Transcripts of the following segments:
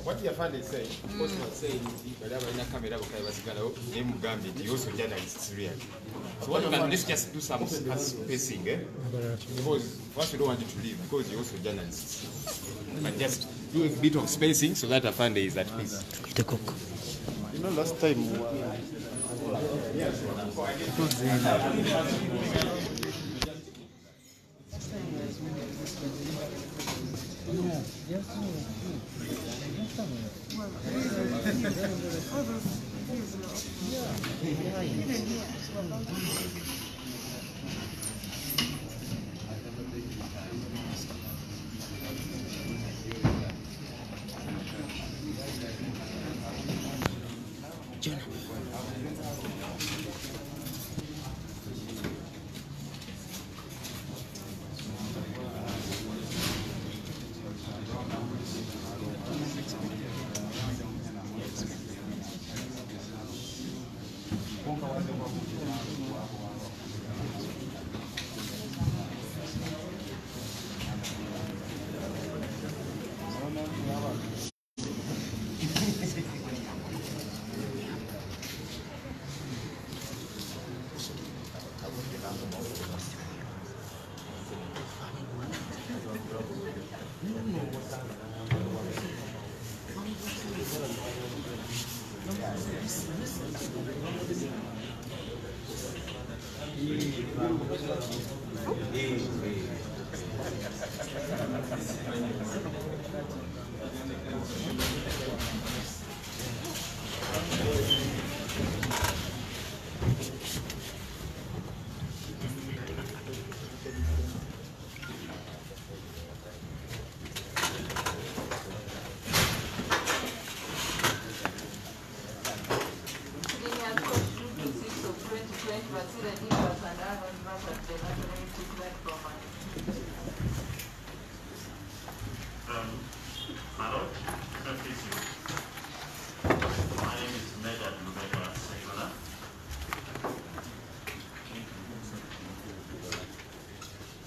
What you find is saying, Osman saying, whatever in a camera, he also journalists really. So what let's just do some spacing, because first we don't want you to leave because you're also journalists. But just do a bit of spacing so that Afande is at peace. You know, last time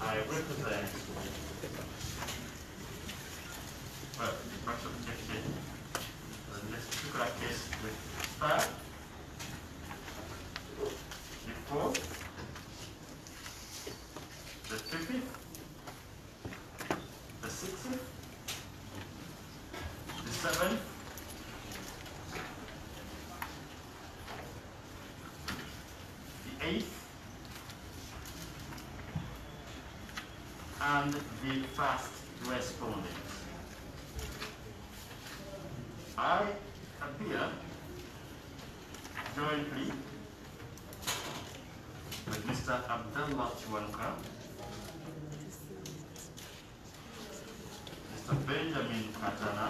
I represent this particular case with STAR, the 4th, the 5th, the 6th, the 7th, the 8th, and the first respondent. I appear jointly with Mr. Abdullah Chiwanka, Mr. Benjamin Katana,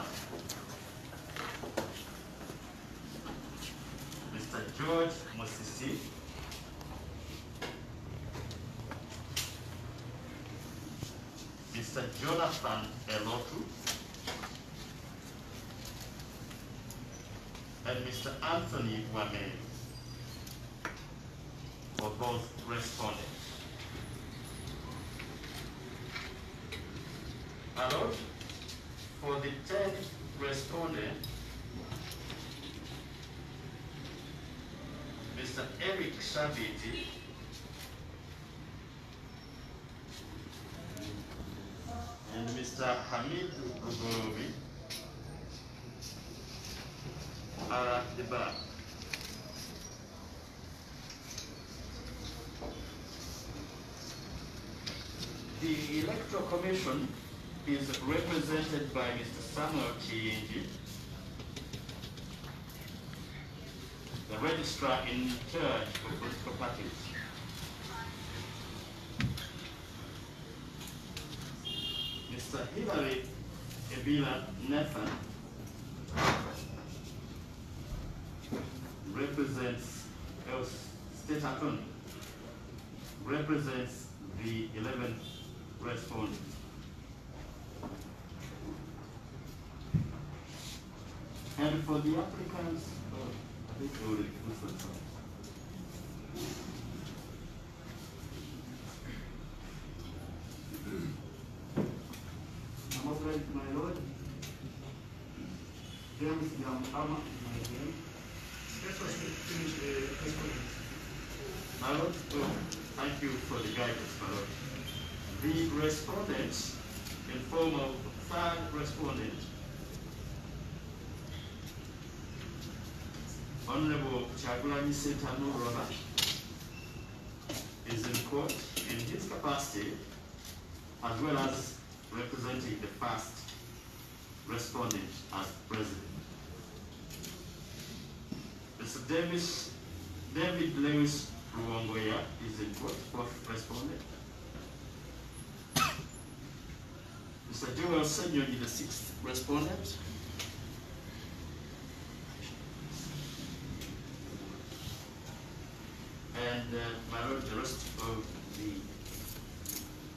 Mr. George Musisi, Mr. Jonathan Elotu, and Mr. Anthony Wameli, for both respondents. Allowed for the 10th respondent, Mr. Eric Shabiti, and Mr. Hamid Gugorobi are at the back. The Electoral Commission is represented by Mr. Samuel Chiyingi, the registrar in charge of political parties. Mr. Hilary Ebila Nathan represents State Attorney, represents the 11th respondent. And for the applicants, I think they already put themselves. I'm authorized, my lord. James Yamama, my name. Let us finish the correspondence. My lord, thank you for the guidance, my lord. The respondents, in form of third respondent, Honorable Chagulanyi Sentano Robert, is in court in his capacity as well as representing the first respondent as president. Mr. David Lewis Ruongoya is in court, fourth respondent. Mr. Joel Senyonyi, the sixth respondent. And my lord, the rest of the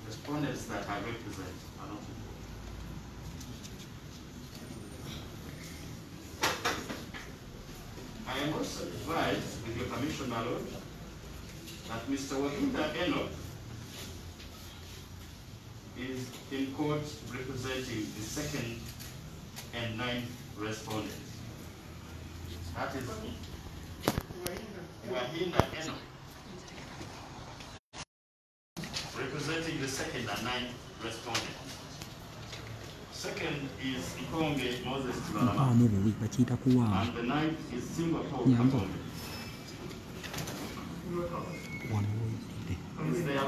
respondents that I represent are not in court. I am also advised, with your permission, my lord, that Mr. Wahinda Enoch is in court representing the second and ninth respondents. That is Wahinda Enoch, representing the second and ninth respondent. Second is Ikonge Moses Tibalama, and the ninth is Singapore Katonge. Is there a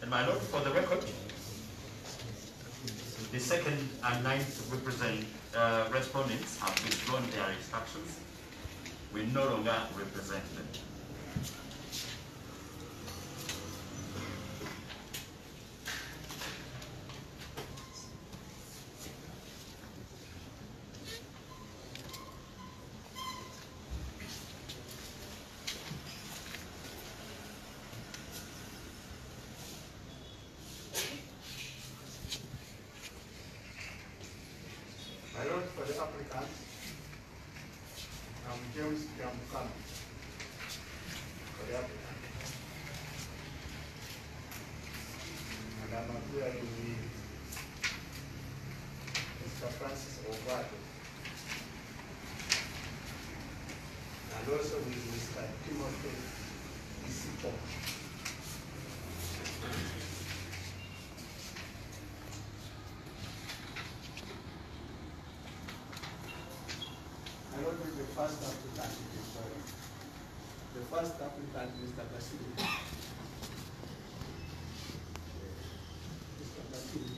And my lord, for the record, the second and ninth respondents have withdrawn their instructions. We no longer represent them. My lord, for the applicant, I'm James Yamukano. For the applicant. And I'm appearing with Mr. Francis Ovato. And also with Mr. Timothy Isipo. I don't think the first applicant is sorry. The first applicant, Mr. Basili. Mr. Basili.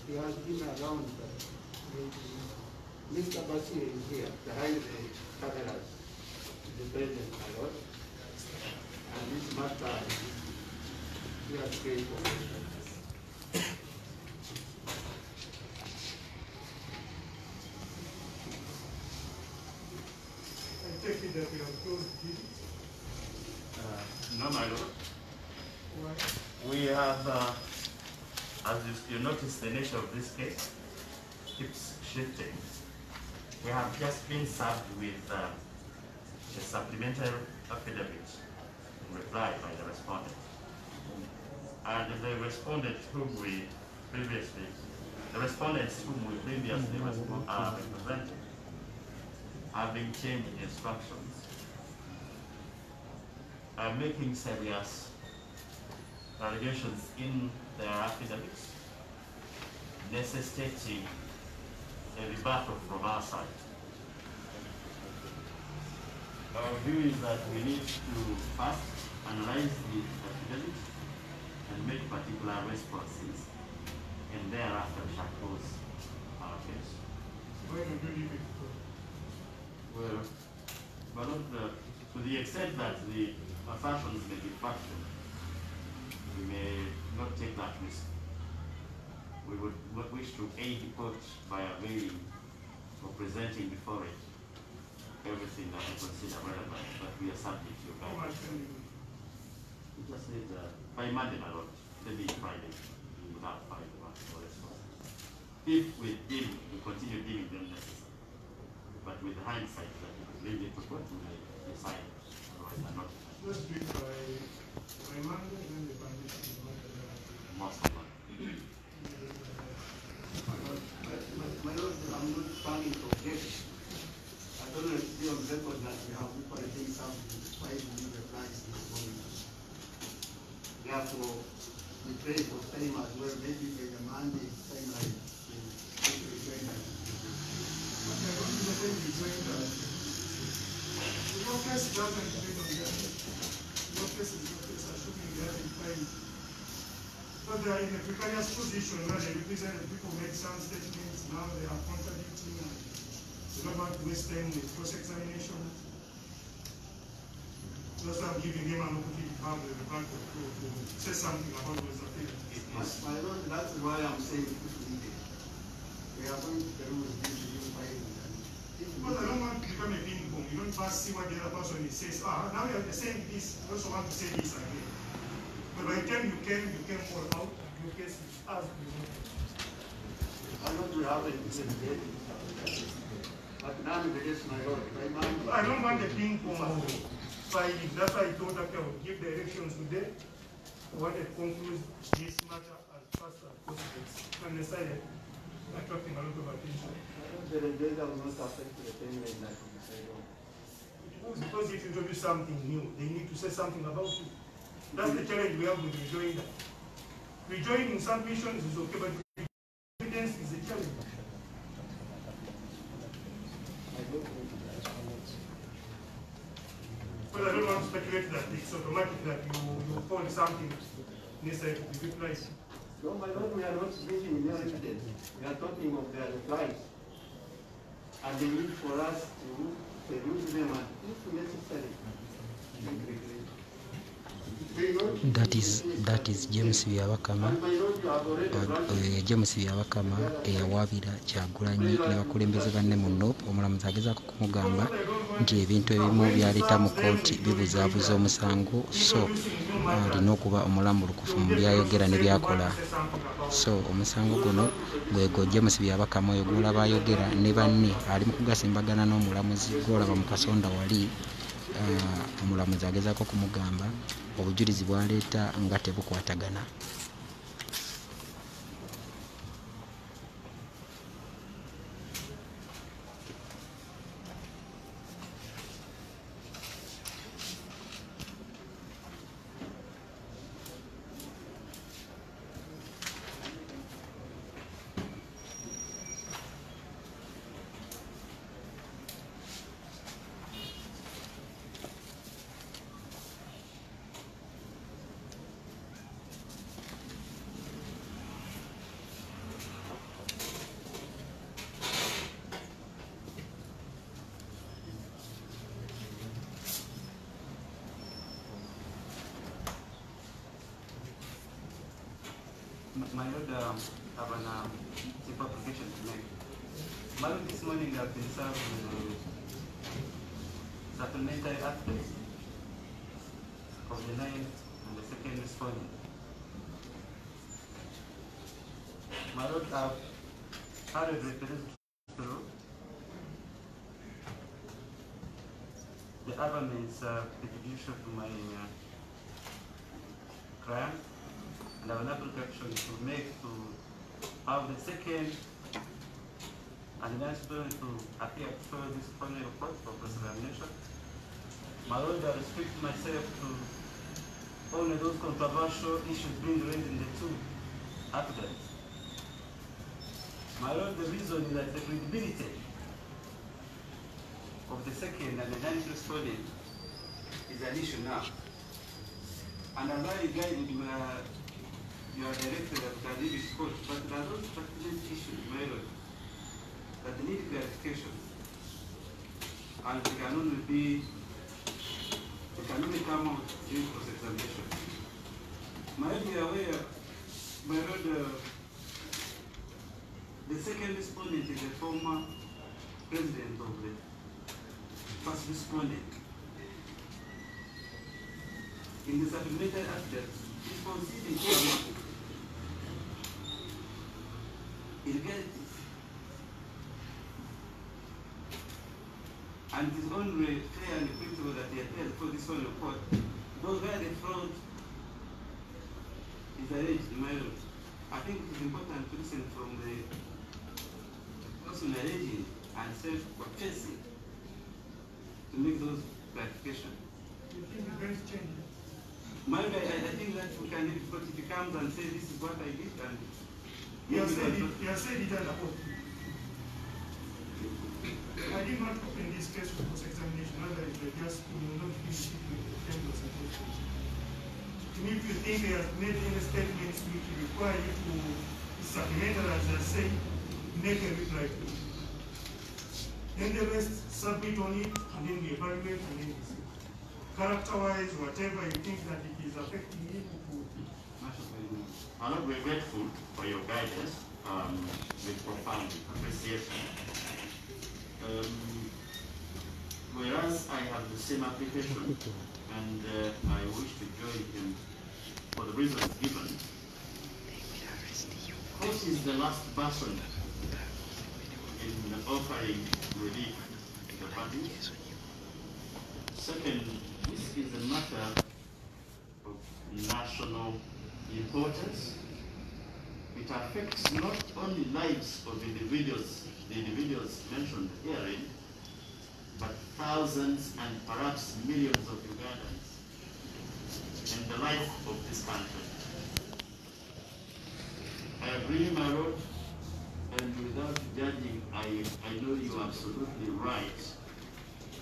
He has been around. Mr. Basili is here, behind the cameras, the president, my lord. And this matter, he has paid for it. That we have closed No, my lord. Why? We have, as you notice, the nature of this case keeps shifting. We have just been served with a supplementary affidavit in reply by the respondent. And the respondents whom we previously represented have been changed instructions, making serious allegations in their affidavits necessitating a rebuttal from our side. Our view is that we need to first analyze the affidavits and make particular responses, and thereafter we shall close our case. Why don't you leave it? Well, but not to the extent that the assumptions may be factual, we may not take that risk. We would wish to aid the court by availing or presenting before it everything that we consider relevant, but we are subject to your How much guidance. can you do? We just need by Monday, my lord, maybe Friday, we will have 5 months or less. If we continue deeming them necessary. But with hindsight, that we could leave it to court, we may decide otherwise or not. Let's do it by Monday, then the foundation is not Most of them. My lord, I'm not planning to object. I don't know if it's on record that we have equal things up why we need the price this morning. Therefore, we pray for time as well, maybe by the Monday timeline. Your case doesn't depend on that. Your case is your case, assuming they haven't filed. But they are in a precarious position where they represent people make some statements, now they are contradicting and they don't want to waste time with cross-examination. That's why I'm giving them an opportunity to have the bank to say something about those affairs. My lord, that's why I'm saying if needed. We are going to the rules this filing. Because I don't want to become a ping pong. You don't first see what the other person says. Now you're saying this, I also want to say this again. But by the time you came all out, your case is as I don't have it. But nonetheless, my lord, I don't want the ping pong filing. That's why I thought that I would give directions today. I wanted to conclude this matter as fast as possible. And decided attracting a lot of attention. The data will not affect the payment that we decide on. Because if you introduce something new, they need to say something about it. That's the challenge we have with rejoinder. Rejoining submissions is okay, but evidence is a challenge. Well, I don't want to speculate that it's automatic that you call something necessary to be replaced. No, my lord, we are not bringing new evidence. We are talking of their replies. And the need for us to produce them and if necessary. That is James Byabakama. James Byabakama eyawaabira Kyagulanyi ne bakulembeze banne mu NOP. Omulamuzi agezaako kumugamba nti ebintu ebimu byaleeta mu kkooti bibuzaabuza omusango, so alina okuba omulambulukufu mu byayogera ne byakola. So omusango guno gwego James Byabakama oyo gwolaba ayogera ne banne ali mu kugasimbagana n'omulamuzi gwolaba mu kasonda wali. Omulamuzi agezaako kumugamba obujulizi bwaleeta nga tebukwatagana. My lord, I have an simple application to make. My lord, this morning I've been served with supplementary affidavits of the 9th and the 2nd respondent. My lord, I've had a representative. The other means prejudicial to my client. And I have an application to make to have the 2nd and the 9th student to appear before this final court for cross-examination. My lord, I restrict myself to only those controversial issues being raised in the two applicants. My Lord, the reason is that the credibility of the second and the ninth respondent is an issue now. And as I guided your director that can leave his court, but there are those pertinent issues, my Lord, that need clarification. And they can only come out during cross-examination. My Lord, you are aware, my Lord, the second respondent is the former president of the first respondent. In the supplementary aspect, is conceding irregularities. And it is only fair and equitable that they appear before this one report, because where the fraud is alleged, in my Lord, I think it is important to listen from the person alleging and self-confessing to make those clarifications. You think it's going to change? My Lord, I think that we can, if he comes and say this is what I did, and You have said it under oath. I did not open this case for cross-examination, otherwise they just will not be the if you think he has made any statements which require you to supplement, as I say, make a reply to it. Then the rest submit on it, and then we evaluate, and then we see. Character-wise, whatever you think that it is affecting him. I'm not very grateful for your guidance with profound appreciation. Whereas I have the same application and I wish to join him for the reasons given. Court is the last person in offering relief to the parties. Second, this is a matter of national importance. It affects not only lives of individuals, the individuals mentioned herein, but thousands and perhaps millions of Ugandans and the life of this country. I agree, my Lord, and without judging, I know you are absolutely right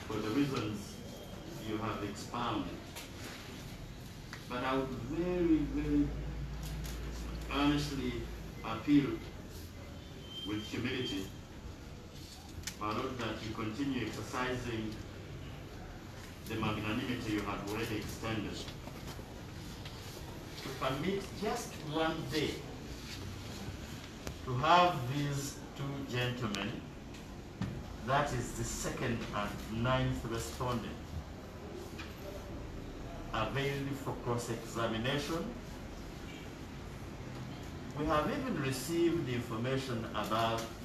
for the reasons you have expounded. But I would very, very earnestly appeal with humility, my Lord, that you continue exercising the magnanimity you have already extended. To permit just one day to have these two gentlemen, that is the second and ninth respondent, available for cross-examination. We have even received information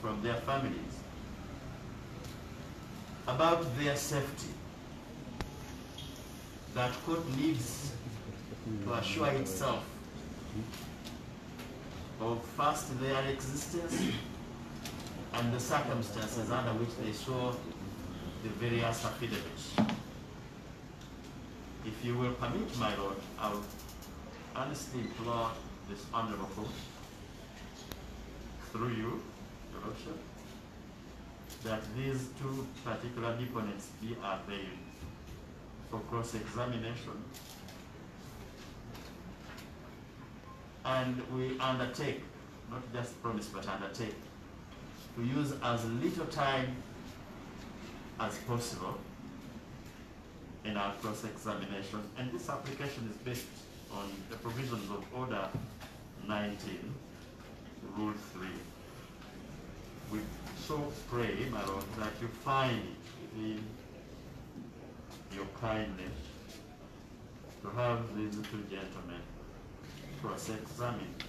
from their families about their safety. That court needs to assure itself of first their existence and the circumstances under which they saw the various affidavits. If you will permit, my Lord, I will honestly implore this honorable court, through you, Your Lordship, that these two particular deponents be availed for cross-examination. And we undertake, not just promise, but undertake, to use as little time as possible in our cross-examination. And this application is based on the provisions of Order 19, Rule 3. We so pray, my Lord, that you find in your kindness to have these two gentlemen cross-examined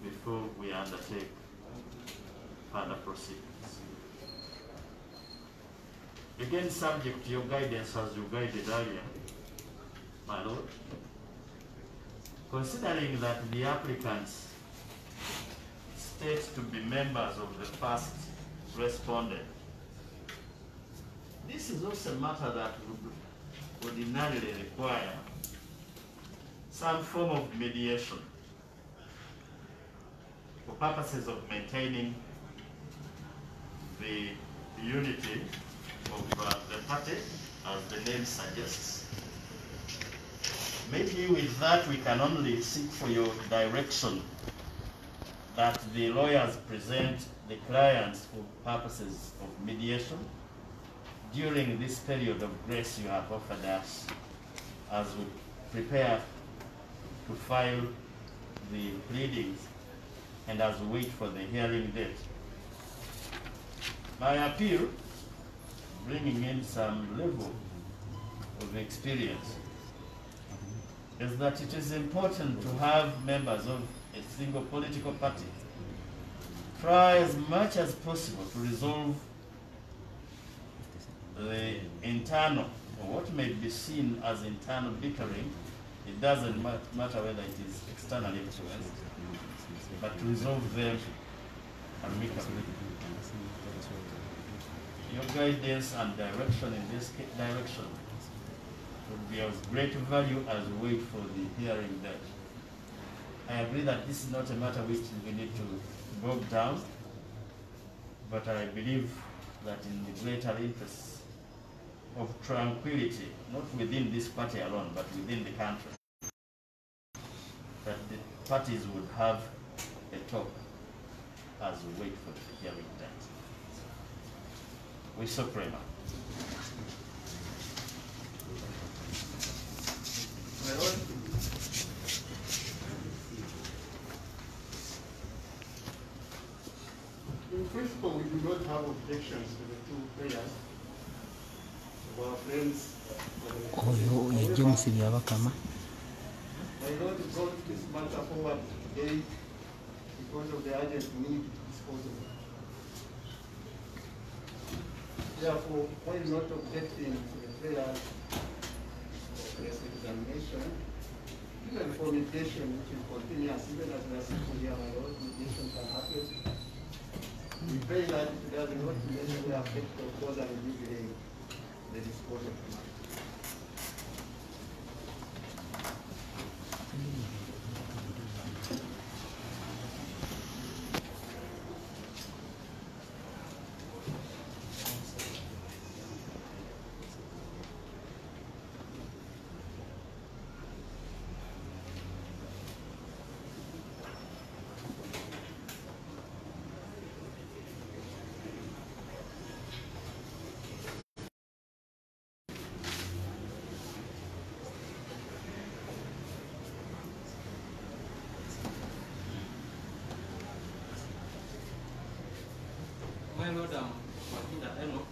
before we undertake further proceedings. Again, subject to your guidance as you guided earlier, my Lord, considering that the applicants state to be members of the first respondent, this is also a matter that would ordinarily require some form of mediation for purposes of maintaining the unity of the party, as the name suggests. Maybe with that we can only seek for your direction that the lawyers present the clients for purposes of mediation during this period of grace you have offered us as we prepare to file the pleadings and as we wait for the hearing date. My appeal, bringing in some level of experience, is that it is important to have members of a single political party try as much as possible to resolve the internal, or what may be seen as internal bickering. It doesn't matter whether it is externally influenced, but to resolve them amicably. Your guidance and direction in this direction would be of great value as we wait for the hearing date. I agree that this is not a matter which we need to bog down, but I believe that in the greater interest of tranquility, not within this party alone, but within the country, that the parties would have a talk as we wait for the hearing date. We Suprema. My Lord, in principle, we do not have objections to the two prayers of our friends. Oyo yajja omusibi abakama. My Lord brought this matter forward today because of the urgent need to dispose of it. Therefore, while not objecting to the prayers of cross-examination, even for mediation, which is continuous, even as we are sitting here, my Lord, mediation can happen. We pray that it does not necessarily affect or cause an delay in the disposal of the matter. My Lord, I'm Wakinda Enoch,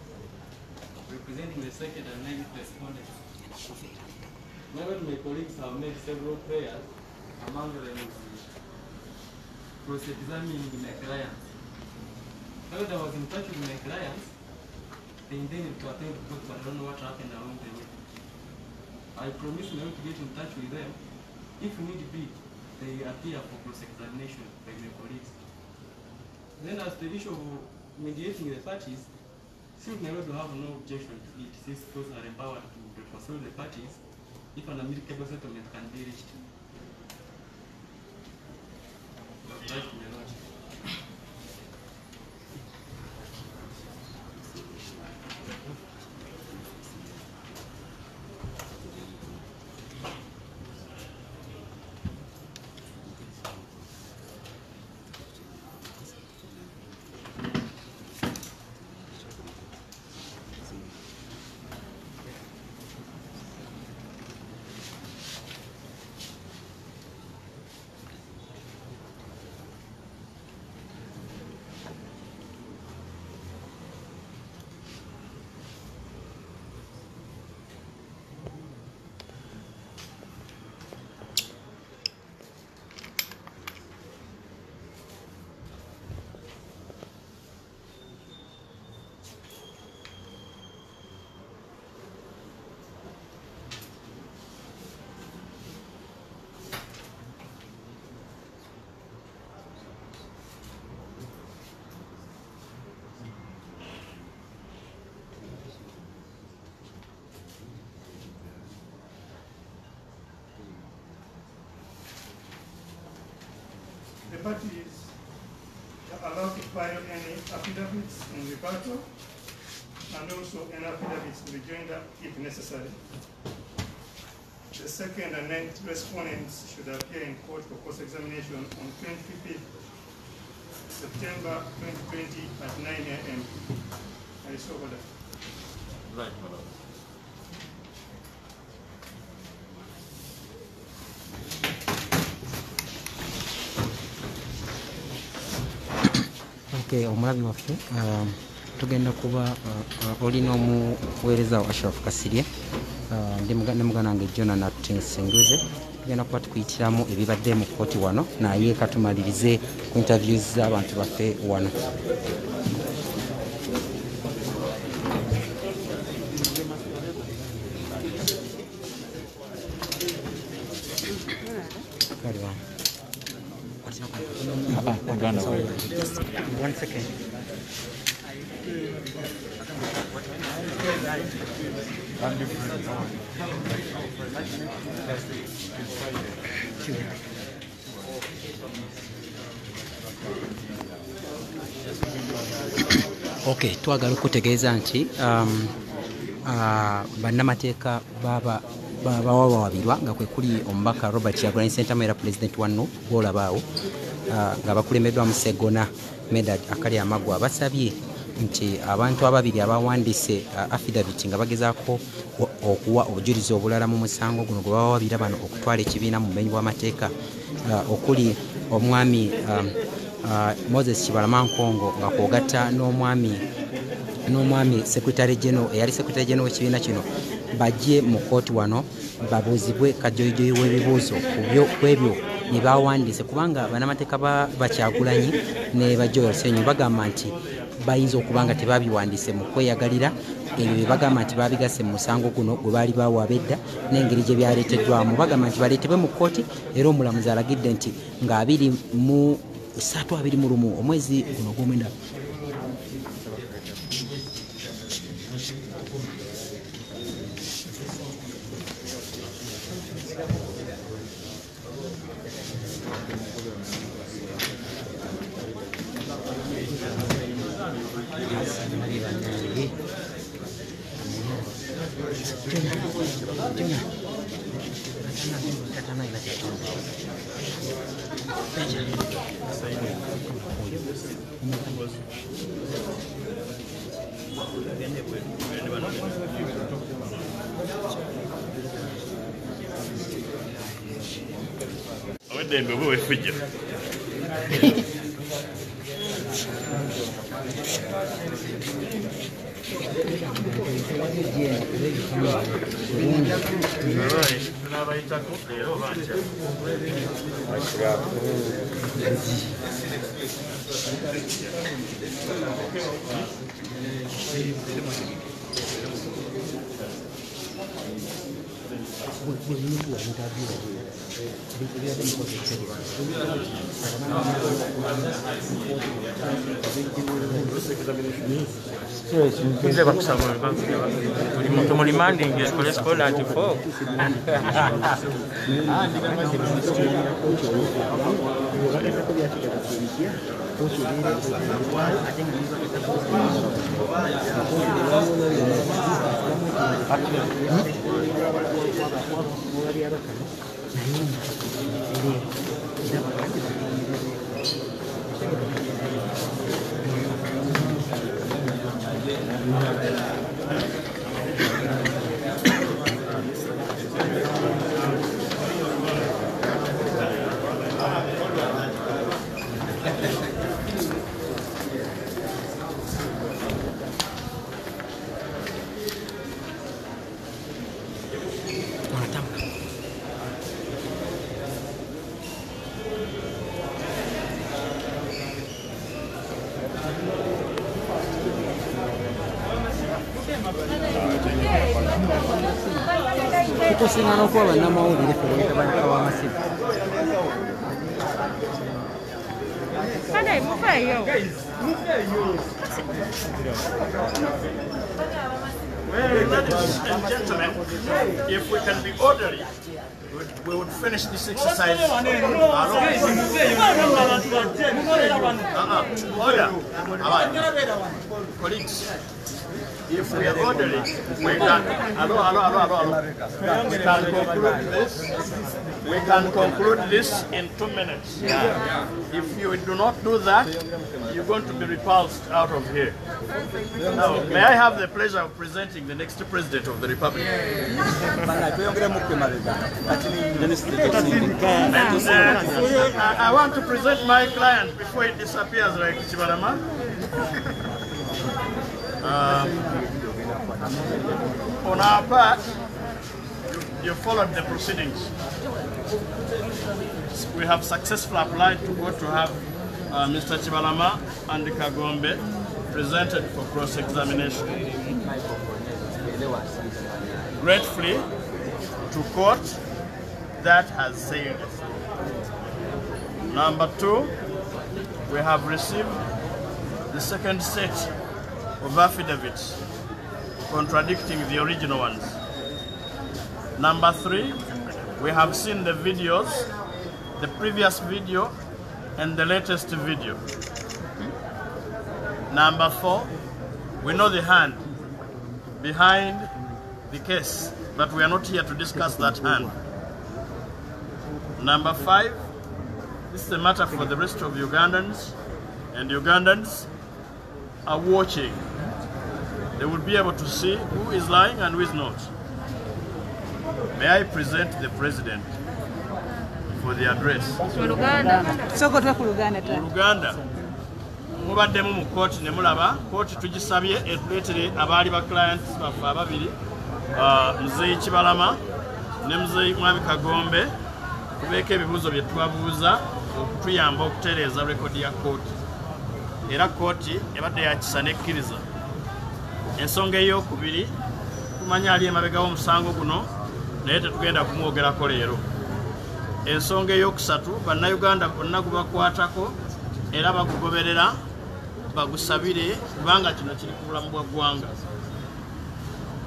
representing the second and ninth respondents. My Lord, my colleagues have made several prayers, among them cross-examining my clients. My Lord, I was in touch with my clients. They intended to attend court, but I don't know what happened along the way. I promised my Lord to get in touch with them. If need be, they appear for cross-examination by my colleagues. Then as the issue of mediating the parties, since my Lord will have no objection to it, since those are empowered to reconcile the parties, if an amicable settlement can be reached. Right, my Lord. parties are allowed to file any affidavits in rebuttal, and also any affidavits to be joined up if necessary. The second and next respondents should appear in court for cross-examination on 25th September 2020 at 9 a.m. I so order. Right, madam. Okay, omulabi waffe tugenda kuba olina omuweereza wa Ashraf Kasirye ne muganda wange John Natinsenguze tugenda kuba tukuyitiramu ebibadde mu kkooti wano naye katumalirize ku interviews z'abantu baffe wano. Just 1 second. Okay, twagala okutegeeza nti bannamateeka bawabirwa nga kwe kuli omubaka Robert Kyagulanyi Ssentamu era President wano gw'olabaawo nga bakulembeddwa Musegona Medad akali amagwa basabye nti abantu ababiri abawandiise affidavit nga bagezaako okuwa obujulizi obulala mu musango guno gwe bawabira bano okutwala ekibiina mu bumenyi bw'amateeka okuli omwami Moses Kibalamankongo nga kwogatta n'omwami Secretary General eyali Secretary General w'ekibiina kino bajje mu kkooti wano babuuzibwe kajoyijoyi w'ebibuuzo ku ebyo bye bawandiise kubanga bannamateeka Bakyagulanyi ne Joel Ssenyomo bagamba nti bayinza okuba nga tebabiwandiise mu kweyagalira ebyo bye bagamba nti babigase mu musango guno gwe baali bawaaba edda n'engeri gye byaleeteddwamu bagamba nti baleetebwe mu kkooti era omulamuzi alagidde nti nga 23 omwezi guno gw'omwenda Awedembe bwe wefujja. Nze bakusaba tuli demanding let's call that for tukusinga n'okuba bannamawulire ffe bayita banaka w'amasimu Well, ladies and gentlemen, if we can be orderly, we would finish this exercise. Order. Colleagues, if we are orderly, we can. We can conclude this in 2 minutes. If you do not do that, you're going to be repulsed out of here. Now, may I have the pleasure of presenting the next President of the Republic? I want to present my client before it disappears like Chibalama. On our part, you followed the proceedings. We have successfully applied to go to have Mr. Chibalama and Kagombe presented for cross-examination. Gratefully, to court, that has sailed. Number 2, we have received the second set of affidavits contradicting the original ones. Number 3, we have seen the videos, the previous video and the latest video. Number 4, we know the hand behind the case, but we are not here to discuss that hand. Number 5, this is a matter for the rest of Ugandans, and Ugandans are watching. They will be able to see who is lying and who is not. May I present the President for the address? Luganda. Mubaddemu mu kooti ne mulaba kooti tugisabye etuleetere abaali ba clients baffe ababiri Muzeeyi Kibalama ne Muzeeyi Mwami Kagombe tubeeko ebibuuzo bye twabuuza okutuyamba okutereeza rekodi ya kooti. Era kooti ebadde yakisa nekkiriza. Ensonga ey'okubiri tumanya ali emabega w'omusango guno naye tetugenda kumwogerako leero. Ensonga ey'okusatu bannayuganda bonna gubakwatako era bagugoberera bagusabire kubanga kino kiri ku bulamu bwa ggwanga.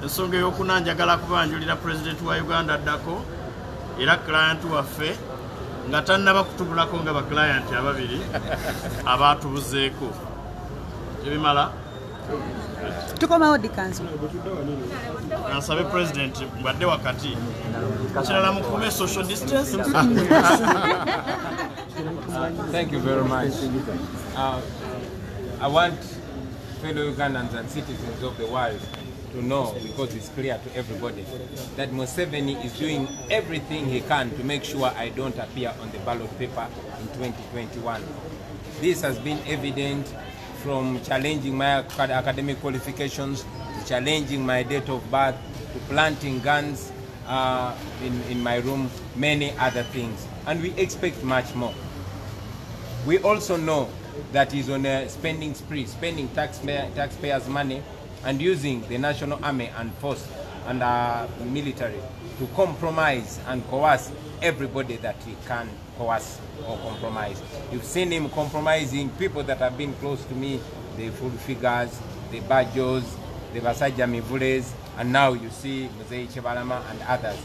Ensonga ey'okuna njagala kubanjulira President wa Uganda addako era client waffe nga tannaba kutubulako nga ba-client ababiri abaatubuzeeko. Ebimala tukomawo dikanso nsabe President mbadde wakati kirala mukume social distance. Thank you very much. I want fellow Ugandans and citizens of the world to know, because it's clear to everybody, that Museveni is doing everything he can to make sure I don't appear on the ballot paper in 2021. This has been evident from challenging my academic qualifications, to challenging my date of birth, to planting guns in my room, many other things. And we expect much more. We also know that he's on a spending spree, spending taxpayers' money and using the National Army and Force and military to compromise and coerce everybody that he can coerce or compromise. You've seen him compromising people that have been close to me, the full figures, the Bajos, the Basaja Mivules, and now you see Muzeeyi Kibalama and others.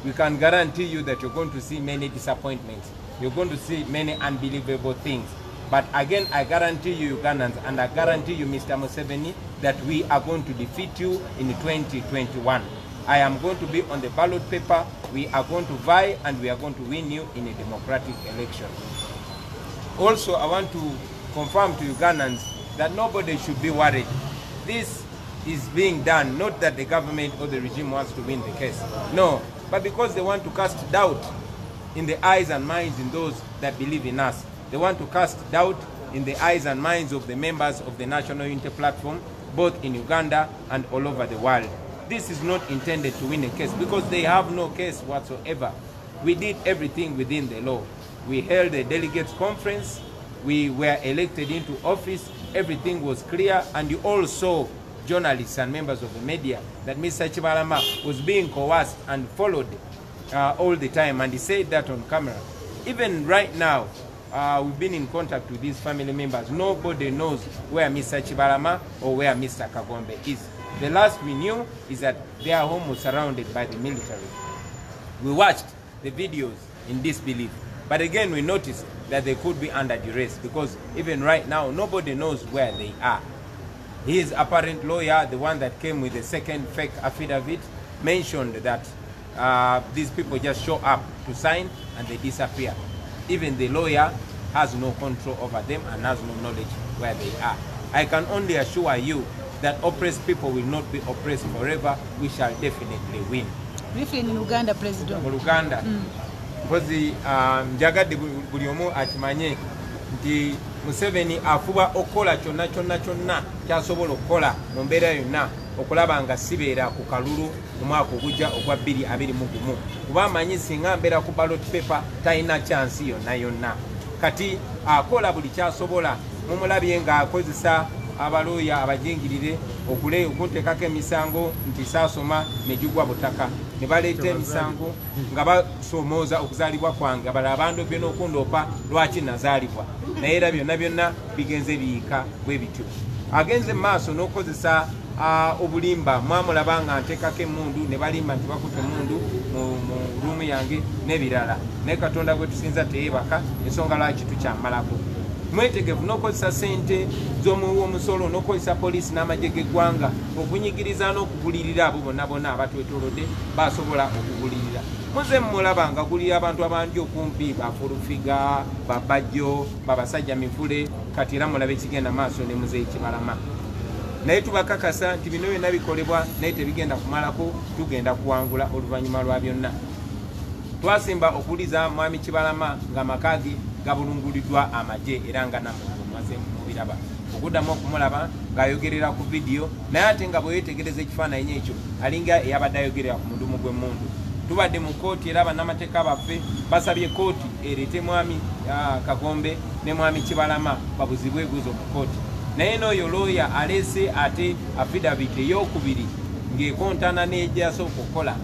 We can guarantee you that you're going to see many disappointments. You're going to see many unbelievable things. But again, I guarantee you Ugandans, and I guarantee you Mr. Museveni, that we are going to defeat you in 2021. I am going to be on the ballot paper, we are going to vie, and we are going to win you in a democratic election. Also, I want to confirm to Ugandans that nobody should be worried. This is being done, not that the government or the regime wants to win the case. No, but because they want to cast doubt in the eyes and minds in those that believe in us. They want to cast doubt in the eyes and minds of the members of the National Unity Platform, both in Uganda and all over the world. This is not intended to win a case because they have no case whatsoever. We did everything within the law. We held a delegates conference, we were elected into office, everything was clear, and you all saw, journalists and members of the media, that Mr. Kibalama was being coerced and followed all the time, and he said that on camera. Even right now, we've been in contact with these family members. Nobody knows where Mr. Kibalama or where Mr. Kagombe is. The last we knew is that their home was surrounded by the military. We watched the videos in disbelief. But again, we notice that they could be under duress because even right now, nobody knows where they are. His apparent lawyer, the one that came with the second fake affidavit, mentioned that these people just show up to sign and they disappear. Even the lawyer has no control over them and has no knowledge where they are. I can only assure you that oppressed people will not be oppressed forever. We shall definitely win. Briefly in Uganda, President. Uganda. Because njagadde buli omu akimanye nti Museveni afuba okola kyonna kyasobola okukola mu mbeera yonna okulaba nga sibeera ku kalulu mu mwaka ogujja ogwa 2021 kuba amanyi singa mbeera ku ballot paper talina chansi yonna kati akola buli kyasobola mumulabye nga akozesa abalooya abajingirire okuteekako emisango nti saasoma negigwa butaka ne baleeta emisango nga basomooza okuzaalibwa kwange abalala abandobye n'okundoopa lwaki nazaalibwa naye era byonna bigenze biyiika bwe bityo agenze mu maaso n'okozesa obulimba mwamulaba nga nteekako emmundu ne balimba nti bakutte emmundu mu ruumu yange n'ebirala naye katonda gwe tusinza teyeebaka ensonga lwaki tukyamalako mwetegefu n'okozesa sente z'omusolo n'okozesa poliisi n'amagye g'eggwanga okunyigiriza n'okugulirira abo bonna abatwetoolodde basobola okugulirira muze mulaba nga gulira abantu abangi okumpi bafulufiga babajjo babasajja mivule kati era mulabe ekigenda maaso ne muzeeyi Kibalama naye tubakakasa nti bino byonna bikolebwa naye tebigenda kumalako tugenda kuwangula oluvannyuma lwa byonna twasimba okuwuliza mwami Kibalama nga makage gabulunguliddwa amagye era nga namaze mubiraba okuddamu okumulaba ng'ayogerera ku vidiyo naye ate nga bweyetegereza ekifaananyi ekyo alinga eyabadde ayogerera ku mudumu gw'emmundu tubadde mu kooti era bannamateeka baffe basabye kooti ereete mwami Kagombe ne mwami Kibalama babuzibwe ebibuuzo ku kooti naye n'oyo looya aleese ate affidavit ey'okubiri ng'ekontana n'egyasooka okukola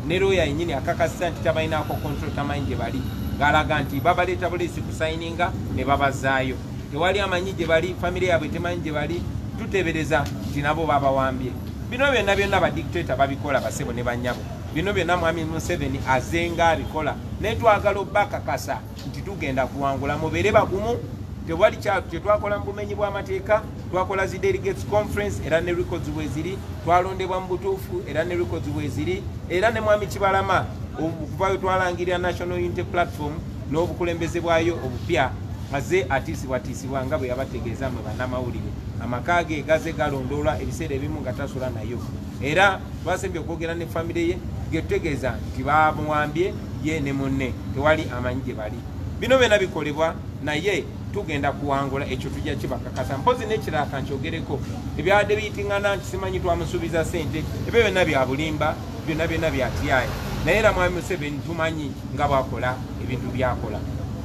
ne looya yennyini akakasisa nti tabalinaako control tamanyi gye bali ng'alaga nti babaleeta buliisi kusayininga ne babazaayo tewali amanyi gye bali famire yaabwe temanyi gye bali tuteebereza nti nabo babawambye bino byonna badictator babikola basebo ne bannyabo bino byonna mwami Museveni azenga abikola naye twagala obbakakasa nti tugenda kuwangula mubeere bagumu tewali kyetwakola mu bumenyi bw'amateeka twakola zi delegates conference era ne records bweziri twalondebwa mu butuufu era ne records bweziri era ne mwami Kibalama okuvayo twalangirira National Unity Platform n'obukulembeze bwayo obupya aze atiisibwatiisibwa nga bwe yabategeeza mwe bannamawulire amaka ge gaze galondoolwa ebiseera ebimu nga tasula nayo era twasembye okwogera ne famire ye getutegeeza nti bamuwambye ye ne munne tewali amanyi gye bali bino byonna bikolebwa naye tugenda kuwangula ekyo tujja kibakakasa mpozi n'ekirala kankyogereko ebyabadde biyitingana nti simanyi twamusuubiza sente ebyo byonna bya bulimba byonna byatyaye naye era mwami Museveni tumanyi nga bwakola ebintu byakola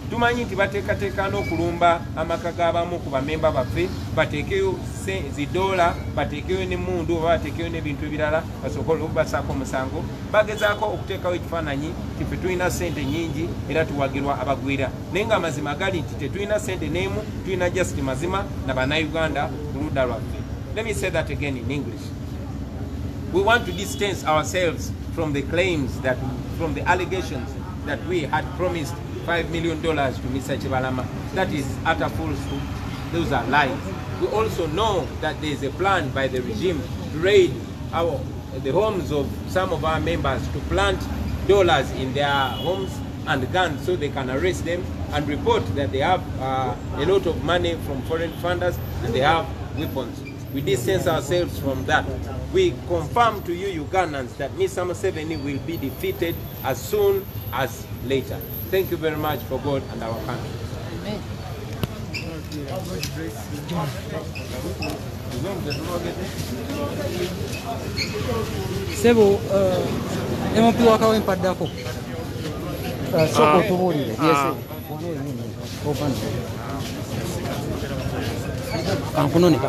tumanyi nti bateekateeka n'okulumba amaka g'abamu ku bamemba baffe bateekeyo $, bateekeyo n'emmundu oba bateekeyo n'ebintu ebirala basobola okubasaako omusango bagezaako okuteekawo ekifaananyi nti ffe tulina sente nnyingi era tuwagirwa abagwira naye nga amazima gali nti tetulina sente n'emu tulina just mazima na bannayuganda ku ludda lwaffe. Let me say that again in English. We want to distance ourselves from the claims from the allegations that we had promised $5 million to Mr. Kibalama. That is utter falsehood. Those are lies. We also know that there is a plan by the regime to raid the homes of some of our members to plant dollars in their homes and guns so they can arrest them and report that they have a lot of money from foreign funders and they have weapons. We distance ourselves from that. We confirm to you Ugandans that Mr. Museveni will be defeated as soon as later. Thank you very much for God and our country. Amen. Sebo, MP wakawe mpaddako. Soko tubulire. Yes. Kankunone.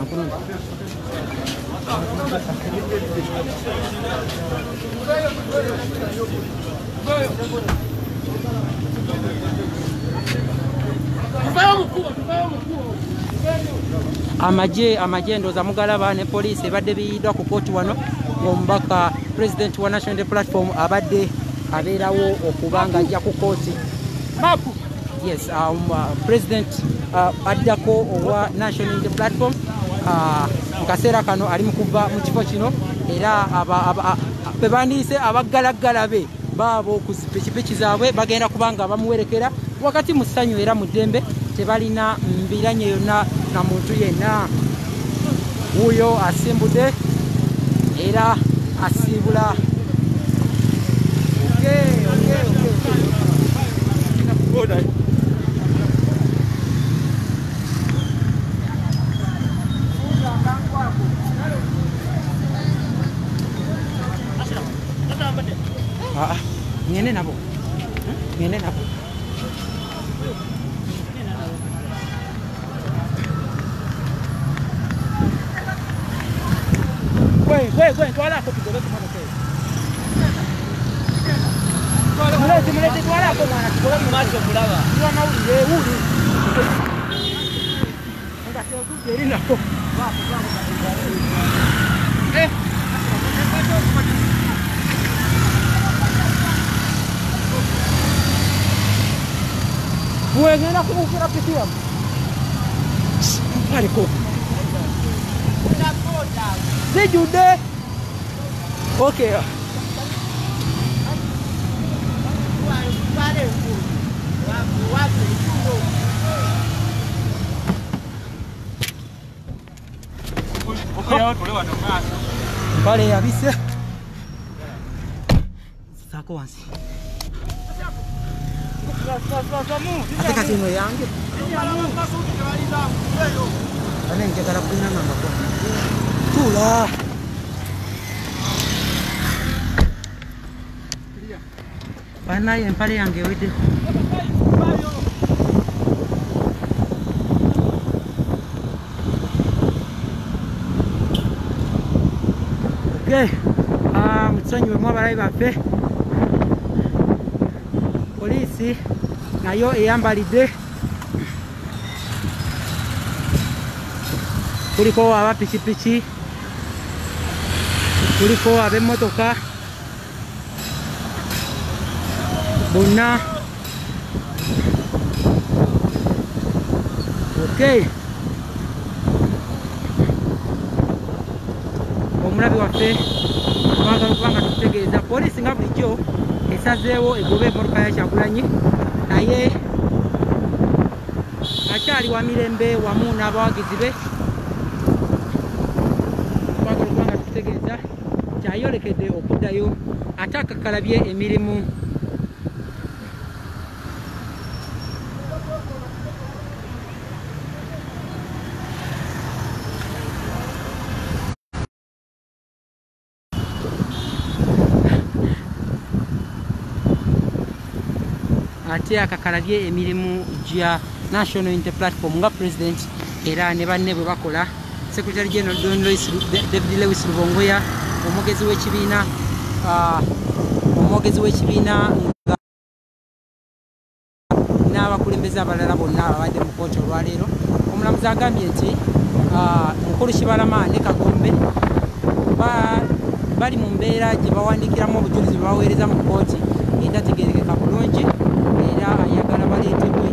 Amagye ndoza mugalaba ne poliisi ebadde biyiddwa ku kooti wano omubaka president wa National Unity Platform abadde abeerawo okubanga ajja ku kooti. Yes, President addako owa National Unity Platform mu kaseera kano ali mu kuva mu kifo kino era bebandiise abaggalaggala be baabo ku zipikipiki zaabwe bagenda kubanga bamuwerekera wakati mu ssanyu era mu ddembe tebalina mbiranye yonna na muntu yenna. Wuuyo asimbudde era asiibula. Ngene nabo. Ngene nabo. Güey, toda la copia de tu mano que. Mulete toda la copia, toda la macho mulaba. Yo no uri. Venga, se tú quieres la copia. Bueno, era como que era presión. Pare coco. Se jude. Okay. Vale, avise. Sako wansi. Hata kino yangu. Ana njagala kulina mama kwa. Tula. Bana empale yange wede. Okay. Mutsanyiwe mwabalayi baffe. Polisi nayo eyambalidde. Kuliko abapikipiki, kuliko ab'emmotoka bonna. Okay. Omulabi waffe kubanga tutegeeza polisi nga bulijjo esazeewo egoba emmotoka ya Kyagulanyi naye akyali wa mirembe wamu n'abawagizi be. Kubanga tutegeeza kyayolekedde okuddayo ate akakalabye emirimu. Ate akakalabye emirimu gya National Unity Platform nga President era ne banne bwe bakola. Secretary General David Lewis Lubongoya, omwogezi w'ekibiina n'abakulembeze abalala bonna ababadde mu kooti olwaleero. Omulamuzi agambye nti Mukulu Kibalama ne Kagombe bali mu mbeera gye bawandiikiramu obujulizi bwe baweereza mu kooti etategeerekeka bulungi era ayagala baleetebwe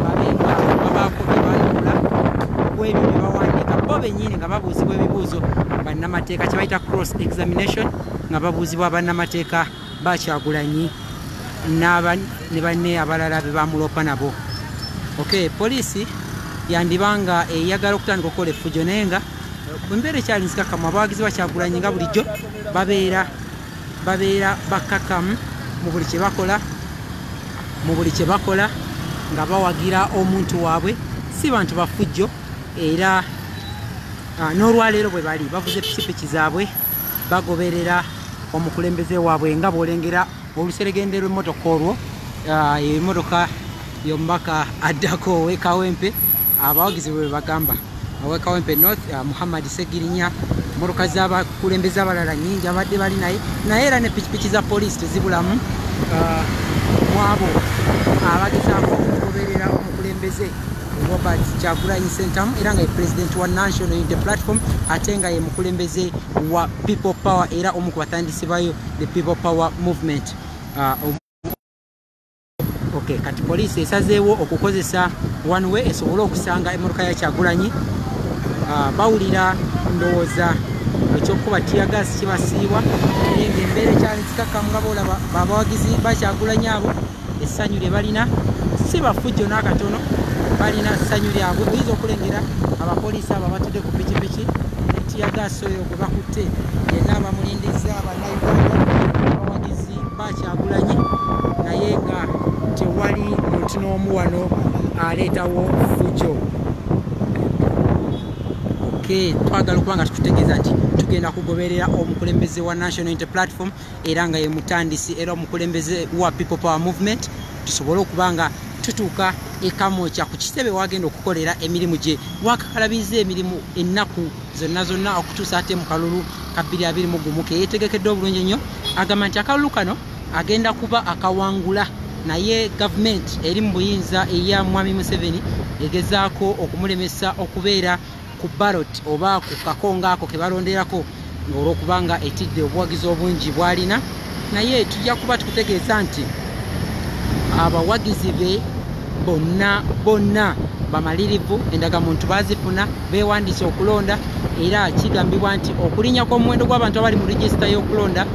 babenga babaako bye baayigula ku ebyo bye bawandiika bo bennyini nga babuuzibwa ebibuuzo bannamateeka kye bayita cross examination nga babuuzibwa bannamateeka ba Kyagulanyi ne banne abalala be bamuloopa nabo. Okay, polisi yandibanga eyagala okutandika okukola effujo naye nga embeera ekyali nzikakkamu abawagizi ba Kyagulanyi nga bulijjo babeera bakkakkamu mu buli kye bakola nga bawagira omuntu waabwe si bantu bafujjo era n'olwaleero bwe bali bavuze pikipiki zaabwe bagoberera omukulembeze waabwe nga bw'olengera oluseregende lw'emmotoka olwo emmotoka y'omubaka addako ow'Ekawempe abawagizi bwe bagamba ow'Ekawempe North Muhammad Segirinya. Emmotoka z'abakulembeze abalala nnyingi abadde bali naye era ne pikipiki za poliisi tezibulamu mwabo abagezaako okugoberera omukulembeze Robert Kyagulanyi Ssentamu era nga ye President wa National Unity Platform ate nga ye mukulembeze wa People Power era omu ku batandisi bayo the People Power Movement. Okay, kati poliisi esazeewo okukozesa one way esobole okusanga emmotoka ya Kyagulanyi. Bawulira ndowooza ekyokuba tiyagasi kibasiibwa naye ng'embeera ekyali nzikakkamu nga boolaba abawagizi ba Kyagulanyi abo essanyu lye balina si bafujjo n'akatono, balina ssanyu lyabwe. Oyinza okulengera abapoliisi abo abatudde ku pikipiki ne tiyagasi oyo gwe bakutte yenna abamulindiza Abannayuganda abawagizi ba Kyagulanyi, naye nga tewali muntu n'omu wano aleetawo fujjo. Twagala okuba nga tukutegeeza nti tugenda kugoberera omukulembeze wa National Unity Platform era nga ye mutandisi era omukulembeze wa People Power Movement, tusobole okuba nga tutuuka e Kamwokya ku kitebe wagenda okukolera emirimu gye. Wakakalabiza emirimu ennaku zonna okutuusa ate mu kalulu ka 2021 ke yeetegekedde obulungi nnyo. Agamba nti akalulu kano agenda kuba akawangula, naye gavumenti eri mu buyinza eya Mwami Museveni egezaako okumulemesa okubeera ku ballot oba ku kakonga ako ke balonderako olw'okubanga etidde obuwagizi obungi bw'alina. Naye tujja kuba tukutegeeza nti abawagizi be bonna bamalirivu, endagamuntu bazifuna, beewandiisa okulonda, era kigambibwa nti okulinnya kw'omuwendo gw'abantu abali mu regisita y'okulonda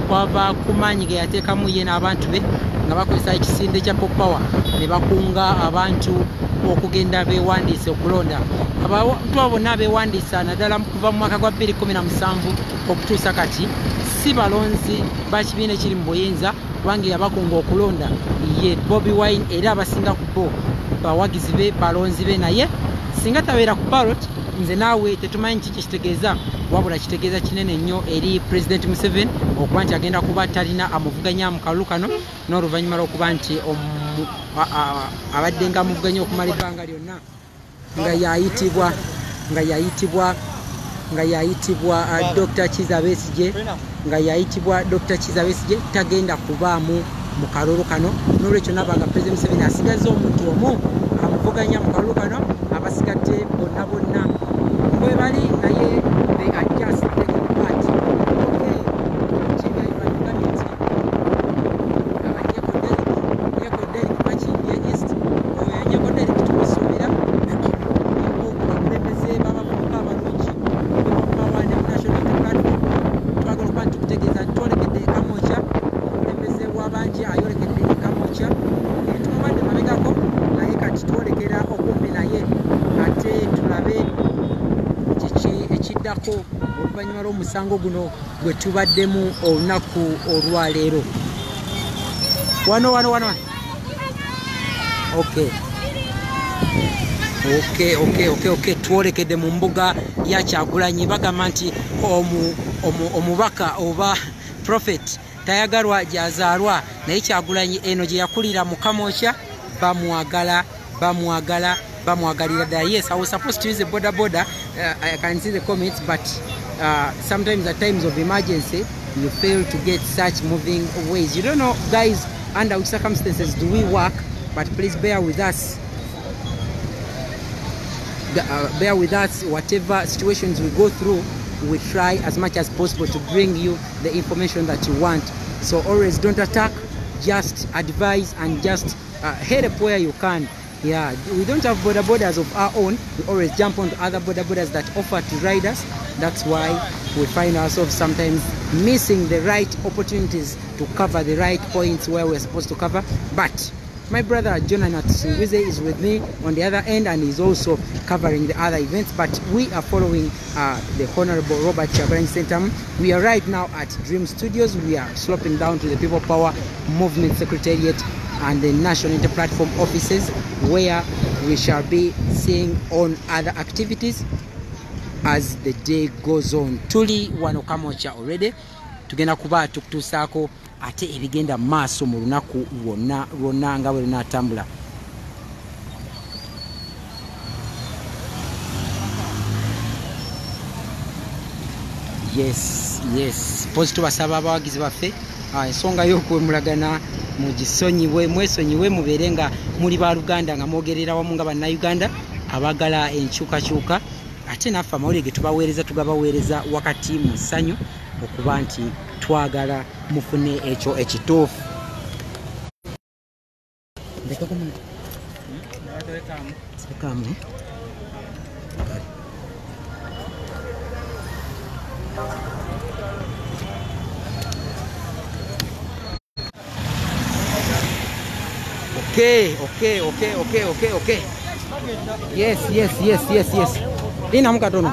kwava ku maanyi ge yateekamu ye n'abantu be nga bakozesa ekisinde kya Power ne bakunga abantu okugenda beewandiisa okulonda. Abantu abo bonna beewandiisa naddala kuva mu mwaka gwa 2017 okutuusa kati si balonzi ba kibiina ekiri mu buyinza, kubanga yabakunga okulonda ye Bobi Wine, era abasinga ku bo bawagizi be balonzi be. Naye singa tabeera ku ballot, nze naawe tetumanyi kiki kitegeeza, wabula kitegeeza kinene nnyo eri President Museveni okuba nti agenda kuba talina amuvuganya mu kalulu kano, n'oluvannyuma lw'okuba nti abadde nga amuvuganya okumala ebbanga lyonna nga yayitibwa Dr. Kizza Besigye, tagenda kubaamu mu kalulu kano. N'olwekyo nabanga President Museveni asigaza omuntu omu amuvuganya mu kalulu kano, abasigadde bonna bwe bali, naye they are just taking part. Oluvannyuma lw'omusango guno gwe tubaddemu olunaku olwaleero. Wano. Okay. Twolekedde mu mbuga ya Kyagulanyi. Bagamba nti omubaka oba prophet tayagalwa gyazaalwa, naye Kyagulanyi eno gye yakulira mu Kamwokya bamwagalira ddala. Yes, I was supposed to use a border. I can see the comments, but sometimes at times of emergency you fail to get such moving ways. You don't know, guys, under which circumstances do we work, but please bear with us. Whatever situations we go through, we try as much as possible to bring you the information that you want. So always don't attack, just advise and just head up where you can. Yeah, we don't have borders of our own. We always jump onto other borders that offer to ride us. That's why we find ourselves sometimes missing the right opportunities to cover the right points where we're supposed to cover. But my brother Jonathan Singwize is with me on the other end, and he's also covering the other events. But we are following the Honorable Robert Kyagulanyi Ssentamu. We are right now at Dream Studios. We are sloping down to the People Power Movement Secretariat and the National Unity Platform offices, where we shall be seeing on other activities as the day goes on. Tuli wano Kamwokya already, tugenda kuba tukutuusaako ate ebigenda maaso mu lunaku lwonna nga bwe lunaatambula. Yes, pozi tubasaba abawagizi baffe ensonga y'okwemulagana mwesonyiwe mubeere nga muli ba Luganda nga mwogerera wamu nga bannayuganda abagala enkyukakyuka, ate naffe amawulire ge tubaweereza tugabaweereza wakati mu ssanyu okuba nti twagala mufune ekyo ekituufu. Leka como Sekam, eh? Okay. Yes. Ina mukatono.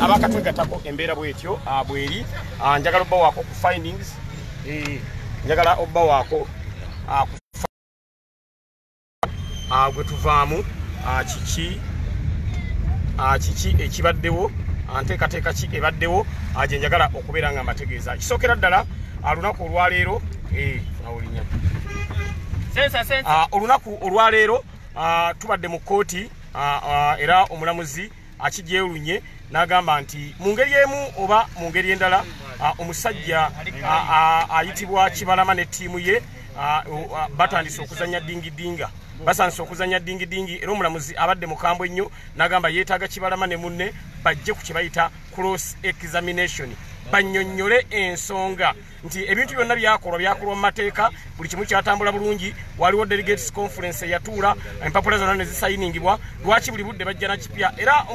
Abakatwegatako embeera bwetyo bweri njagala obba waako ku findings njagala obba waako gwe tuvaamu kiki ekibaddewo nteekateeka ki ebaddewo gye njagala okubeera nga mbategeeza kisookera ddala olunaku olwaleero olunaku olwaleero tubadde mu kkooti era omulamuzi akigyewulunye n'agamba nti mu ngeri emu oba mu ngeri endala omusajja ayitibwa Kibalama ne ttiimu ye batandise okuzanya dingidinga era omulamuzi abadde mukambwe ennyo n'agamba yeetaaga Kibalama ne munne bajje ku kye bayita cross examination bannyonnyole ensonga nti ebintu byonna byakolwa mu mateeka buli kimu kyatambula bulungi waliwo delegates conference eyatuula empapula zonna ne zisayiningibwa lwaki buli budde bajja na kipya era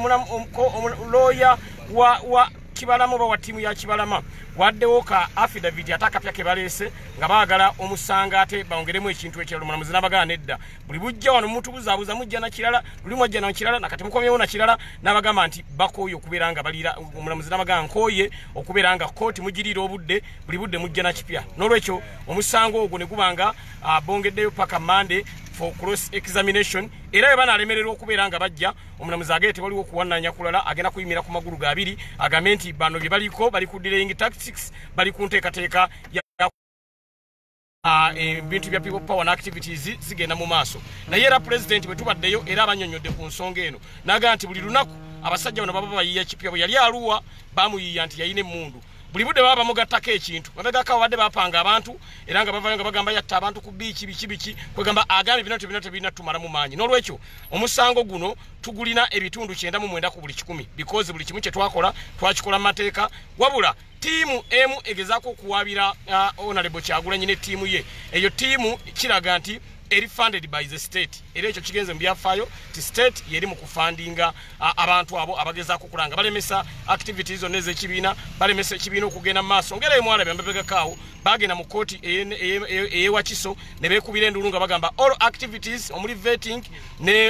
looya wa Kibalama oba wa ttiimu ya Kibalama waddewo ka affidavit ate akapya ke baleese nga baagala omusanga ate bawongeremu ekintu ekirala omulamuzi n'abagala nedda buli bujja wano mutubuzaabuza mujja na kirala luli mwajja na kirala nakati mukomyewo na kirala n'abagamba nti bakooye okubeera nga baliira omulamuzi n'abagala nkooye okubeera nga kooti mugiriira obudde buli budde mujja na kipya n'olwekyo omusango ogwo ne gubanga bongeddeyo paka Monday for cross examination era bwe banaalemererwa okubeera nga bajja omulamuzi agende tewaliwo okuwannanya kulala agenda kuyimira ku magulu gabiri agambe nti bano bye baliko bali ku delaying tactics bali ku nteekateeka ebintu bya people power activities zigenda mu maaso naye era president bwe tubaddeyo era abanyonyodde ku nsonga eno n'agamba nti buli lunaku abasajja bano baba bayiya ekipya bwe yali aluwa bamuyiya nti yayina emmundu buli budde baba bamugattako ekintu babegako badde bapanga abantu era nga bavayo nga bagamba yatta abantu ku biiki biki kwegamba agambe bino tebina tumala mu maanyi n'olwekyo omusango guno tugulina ebitundu 99 ku buli 100 because buli kimu kye twakola twakikola mu mateeka wabula tiimu emu egezaako okuwaabira honorable Kyagulanyi ne ttiimu ye eyo ttiimu kiraga nti eri funded by the state era ekyo kigenze mu byafaayo ti state yeri mu kufandinga abantu abo abagezaako kulanga balemesa activities zonna ez'ekibiina balemesa ekibiina okugenda mu maaso ngera emwalabe ambebegakaawo bagenda mu kooti eyewakiso ne beekubira endulu nga bagamba all activities omuli vetting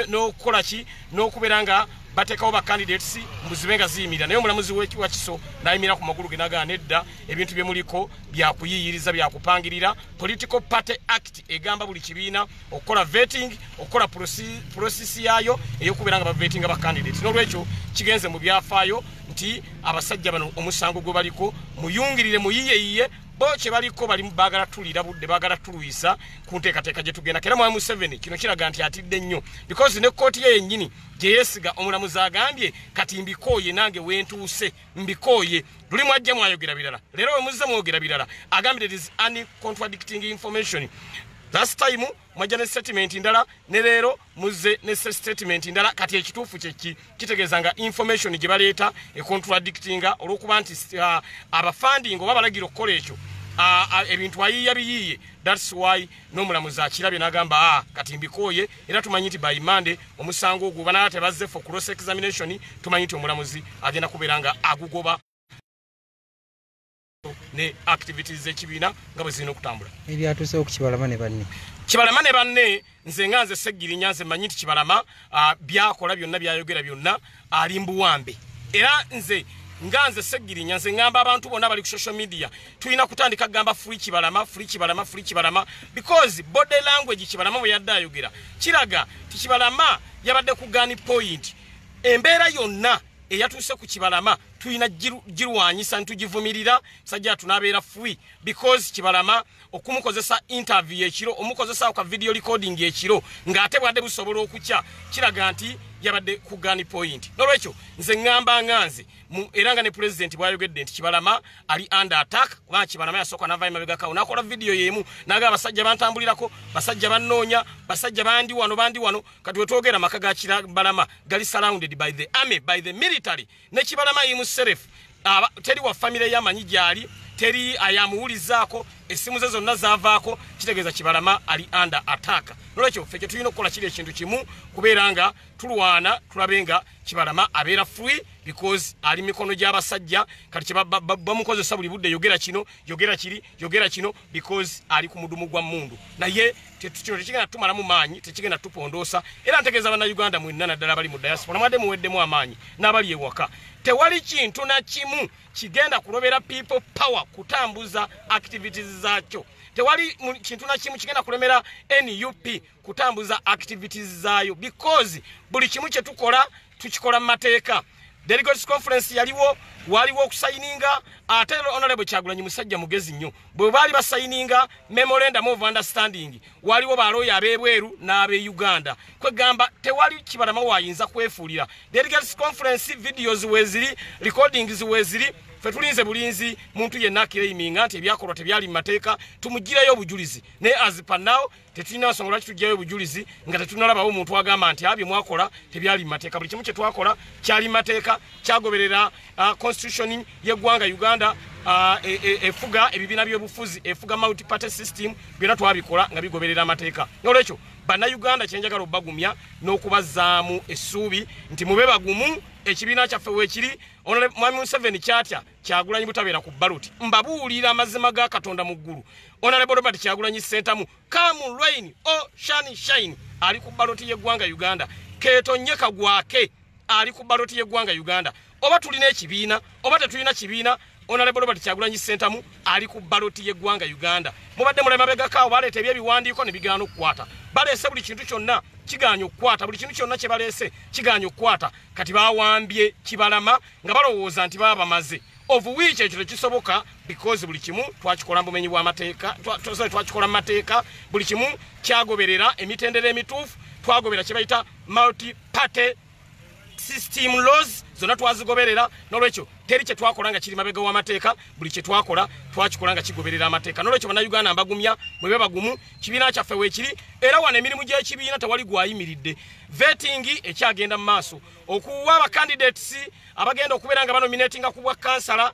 n'okukola ki n'okubeera nga bateekawo ba candidates mbuzibe nga ziyimira naye omulamuzi w'ekiso n'ayimira ku magulu ge n'agamba nedda ebintu bye muliko byakuyiyiriza byakupangirira political party act egamba buli kibiina okukola vetting okukola process yaayo ey'okubeera nga bavetinga ba candidates n'olwekyo kigenze mu byafaayo nti abasajja bano omusango gwe baliko muyungirire muyiyeyiye bo kye baliko bali baagala tulira budde baagala tuluyisa ku nteekateeka gye tugenda kera mu 7 kino kiraga nti atidde nnyo because ne kooti ye yennyini gye yeesiga omulamuzi agambye kati mbikooye nange wentuuse mbikooye luli mwajja mwayogera birala leero we muzze mwogera birala agambye there is any contradicting information last time mwajja ne statement ndala ne leero muzze ne statement ndala kati ekituufu kyeki kitegeeza nga information gye baleeta contradictinga olw'okuba nti abafunding oba balagira okukola ekyo ebintu ayiiya biyiiye that's why n'omulamuzi akirabye n'agamba kati mbikooye era tumanyi nti by Monday omusango ogwo banala tebazze for cross examination tumanyi nti omulamuzi agenda kubeera nga agugoba ne activities z'ekibiina nga bwe zirina okutambula ebyatuusewo ku Kibalama ne banne Kibalama ne banne nze nga nze Seggirinya nze mmanyi nti Kibalama byakola byonna byayogera byonna ali mbuwambe era nze nga nze Seggirinya nze ngamba abantu bonna bali ku social media tulina kutandika kugamba free Kibalama because body language Kibalama bwe yadde ayogera kiraga ti Kibalama yabadde ku gani point embeera yonna eyatuuse ku Kibalama tulina girwanyisa ntugivumirira sajja tunabeera free because Kibalama okumukozesa interview ekiro omukozesa ka video recording ekiro ng'ate bwadde busobola okukya kiraga nti yabadde ku gani point n'olwekyo nze ngamba nganze era nga ne president bwayogedde nti Kibalama ali under attack kuba Kibalama yasooka n'avaayo mabegakawo n'akola video yemu n'agamba basajja bantambulirako basajja bannoonya basajja bandi wano kati wetwogera maka ga Kibalama gali surrounded by the army by the military ne Kibalama yimuserefu teri wa family y'amanyi gyali teri ayamuwulizaako essimu ze zonna zaavaako kitegeeza Kibalama ali under attack. Nolwekyo ffe tulina okukola kiri ekintu kimu kubeera nga tulwana tulabe nga Kibalama abeera free because ali mikono gy'abasajja kati bamukozesa buli budde yogera kino yogera kiri yogera kino because ali ku mudumu gwa mundu naye kino tekigenda tumala mu maanyi tekigenda tupondoosa era ntegeeza bannayuganda mwenna naddala bali mu diaspora mwadde muweddemu amaanyi n'abali ewaka tewali kintu na kimu kigenda kulobera people power kutambuza activities zaakyo tewali kintu na kimu kigenda kulemera NUP kutambuza activities zaayo because buli kimu kye tukola tukikola mu mateeka. Delegates conference yaliwo waliwo okusayininga ate honorable Kyagulanyi musajja mugezi nnyo bwe bali basayininga memorandum of understanding waliwo baloya abebweru n'abe Uganda kwegamba tewali Kibalama wayinza kwefuulira. Delegates conference videos weziri recordings weziri fe tulinze bulinzi muntu yenna claiming nti ebyakolwa tebyali mu mateeka tumugireyo obujulizi ne as per now tetulina nsonga lwaki tujjayo obujulizi nga tetunalabawo omuntu agamba nti abye mwakola tebyali mu mateeka buli kimu kye twakola kyali mu mateeka kyagoberera constitution y'eggwanga Uganda efuga ebibiina by'obufuzi efuga multi party system byonna twabikola nga bigoberera amateeka. Nolwekyo bannayuganda kyenjagala obbagumya n'okubazaamu essuubi nti mube bagumu ekibiina kyaffe weekiri Mwami Museveni kyatya Kyagulanyi butabeera ku baloti mbabuulira amazima ga Katonda mu ggulu. Honorable Robert Kyagulanyi Ssentamu come rain or shine ali ku baloti y'eggwanga Uganda keetonyeka gwake ali ku baloti y'eggwanga Uganda oba tulina ekibiina oba tetulina kibiina Honorable Robert Kyagulanyi Ssentamu ali ku baloti y'eggwanga Uganda. Mubadde mulema begakaawo baleeta ebyebiwandiiko ne bigaana okukwata baleese buli kintu kyonna kigaanya okukwata buli kintu kyonna kye baleese kigaanya okukwata kati bawambye Kibalama nga balowooza nti baba bamaze of which ekyo tekisoboka because buli kimu twakikola mu bumenyi bw'amateeka twakikola mu mateeka buli kimu kyagoberera emitendera emituufu twagobera kye bayita multi party system laws zonna twazigoberera. Nolwekyo teri kye twakola nga kiri mabega w'amateeka buli kye twakola twakikola nga kigoberera amateeka. Nolwekyo bannayuganda mbagumya mwebe bagumu kibiina kyaffe weekiri era wano emirimu gy'ekibiina tewali gwayimiridde vetting ekyagenda mu maaso okuwa abacandidates abagenda okubeera nga banominatinga ku bwa kansala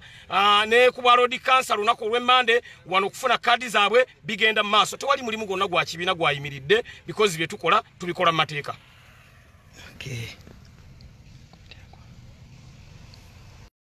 ne ku bwa road council lunaku olw'emmande wano okufuna kaadi zaabwe bigenda mu maaso tewali mulimu gwonna gwa kibiina gwayimiridde because bye tukola tubikola mu mateeka. Okay.